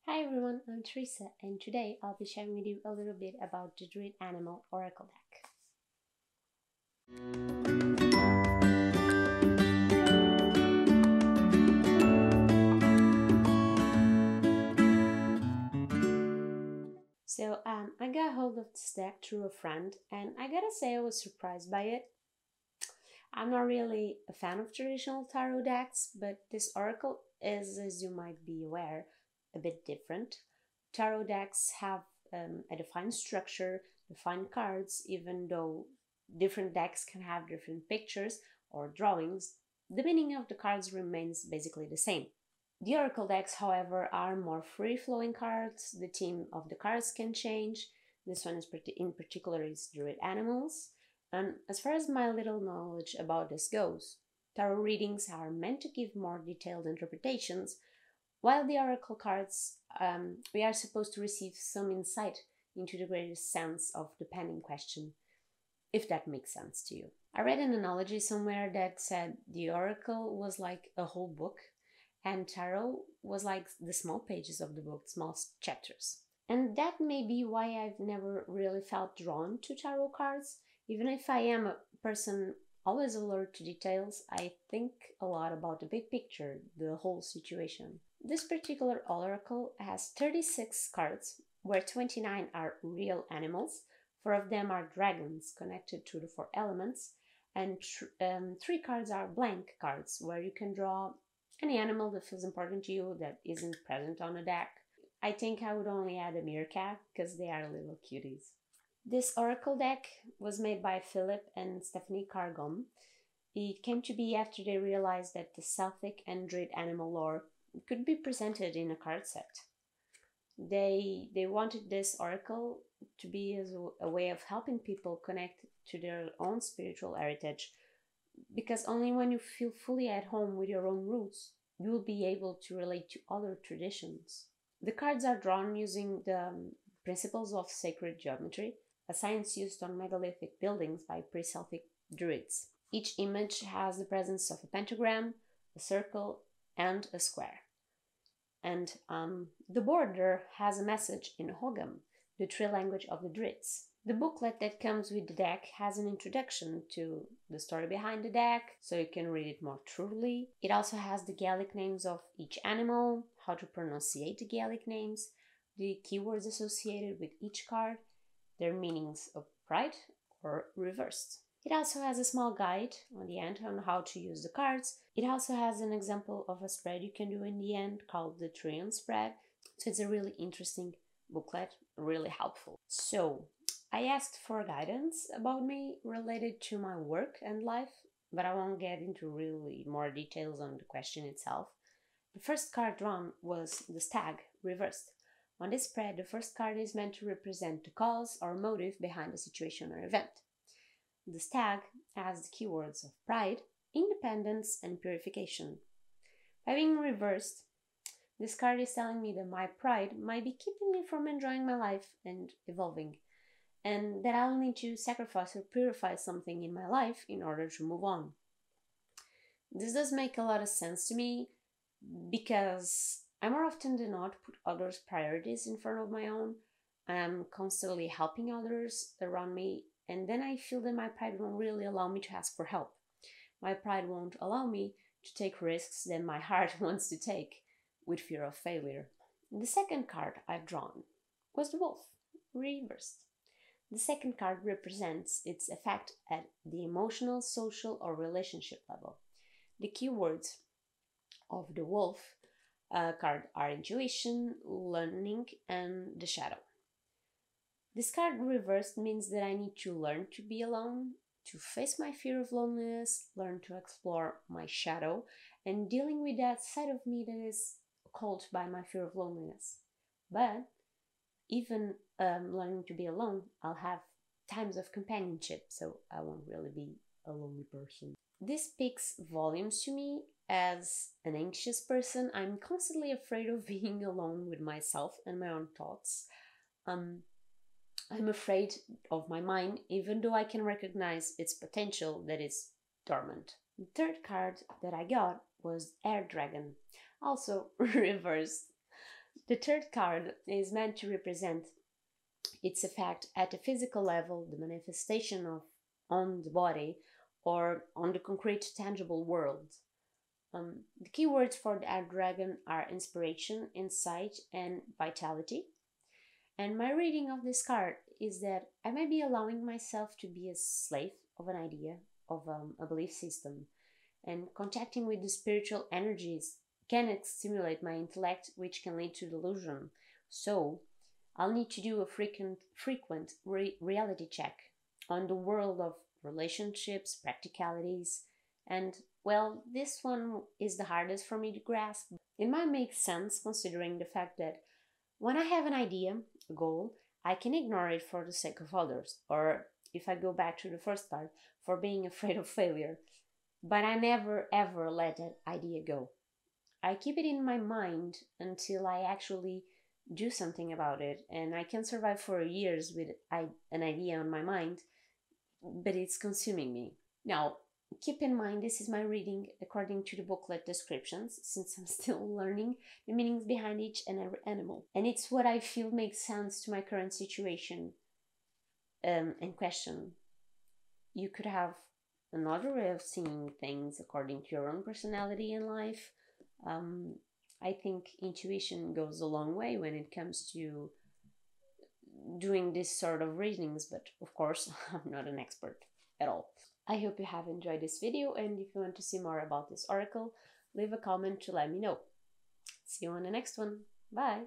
Hi everyone, I'm Teresa, and today I'll be sharing with you a little bit about the Druid Animal Oracle Deck. I got hold of this deck through a friend, and I gotta say I was surprised by it. I'm not really a fan of traditional tarot decks, but this oracle is, as you might be aware, a bit different. Tarot decks have a defined structure, defined cards, even though different decks can have different pictures or drawings, the meaning of the cards remains basically the same. The oracle decks, however, are more free-flowing cards. The theme of the cards can change. This one in particular is Druid Animals. And as far as my little knowledge about this goes, tarot readings are meant to give more detailed interpretations, while the oracle cards, we are supposed to receive some insight into the greatest sense of the pending question, if that makes sense to you. I read an analogy somewhere that said the oracle was like a whole book, and tarot was like the small pages of the book, small chapters. And that may be why I've never really felt drawn to tarot cards. Even if I am a person always alert to details, I think a lot about the big picture, the whole situation. This particular oracle has 36 cards, where 29 are real animals, 4 of them are dragons connected to the 4 elements, and 3 cards are blank cards, where you can draw any animal that feels important to you that isn't present on the deck. I think I would only add a meerkat because they are little cuties. This oracle deck was made by Philip and Stephanie Carr-Gomm. It came to be after they realized that the Celtic and Druid animal lore could be presented in a card set. They wanted this oracle to be as a way of helping people connect to their own spiritual heritage, because only when you feel fully at home with your own roots, you will be able to relate to other traditions. The cards are drawn using the principles of sacred geometry, a science used on megalithic buildings by pre-Celtic Druids. Each image has the presence of a pentagram, a circle, and a square. And the border has a message in Carr-Gomm, the tree language of the Druids. The booklet that comes with the deck has an introduction to the story behind the deck, so you can read it more truly. It also has the Gaelic names of each animal, how to pronunciate the Gaelic names, the keywords associated with each card, their meanings of pride or reversed. It also has a small guide on the end on how to use the cards. It also has an example of a spread you can do in the end called the Trion spread. So it's a really interesting booklet, really helpful. So I asked for guidance about me related to my work and life, but I won't get into really more details on the question itself. The first card drawn was the stag, reversed. On this spread, the first card is meant to represent the cause or motive behind a situation or event. The stag has the keywords of pride, independence, and purification. By being reversed, this card is telling me that my pride might be keeping me from enjoying my life and evolving, and that I'll need to sacrifice or purify something in my life in order to move on. This does make a lot of sense to me because I more often than not put others' priorities in front of my own. I'm constantly helping others around me, and then I feel that my pride won't really allow me to ask for help. My pride won't allow me to take risks that my heart wants to take with fear of failure. The second card I've drawn was the wolf, reversed. The second card represents its effect at the emotional, social, or relationship level. The keywords of the wolf card are intuition, learning, and the shadow. This card reversed means that I need to learn to be alone, to face my fear of loneliness, learn to explore my shadow, and dealing with that side of me that is called by my fear of loneliness. But even learning to be alone, I'll have times of companionship, so I won't really be a lonely person. This speaks volumes to me. As an anxious person, I'm constantly afraid of being alone with myself and my own thoughts. I'm afraid of my mind, even though I can recognize its potential that is dormant. The third card that I got was Air Dragon, also reversed. The third card is meant to represent its effect at a physical level, the manifestation of on the body or on the concrete tangible world. The keywords for the art dragon are inspiration, insight, and vitality. And my reading of this card is that I might be allowing myself to be a slave of an idea, of a belief system, and contacting with the spiritual energies can stimulate my intellect, which can lead to delusion. So I'll need to do a frequent reality check on the world of relationships, practicalities, and well, this one is the hardest for me to grasp. It might make sense considering the fact that when I have an idea, a goal, I can ignore it for the sake of others, or if I go back to the first part, for being afraid of failure. But I never ever let that idea go. I keep it in my mind until I actually do something about it, and I can survive for years with an idea on my mind, but it's consuming me. Now, keep in mind this is my reading according to the booklet descriptions, since I'm still learning the meanings behind each and every animal. And it's what I feel makes sense to my current situation and question. You could have another way of seeing things according to your own personality in life. I think intuition goes a long way when it comes to doing this sort of readings, but of course, I'm not an expert at all. I hope you have enjoyed this video, and if you want to see more about this oracle, leave a comment to let me know. See you on the next one. Bye!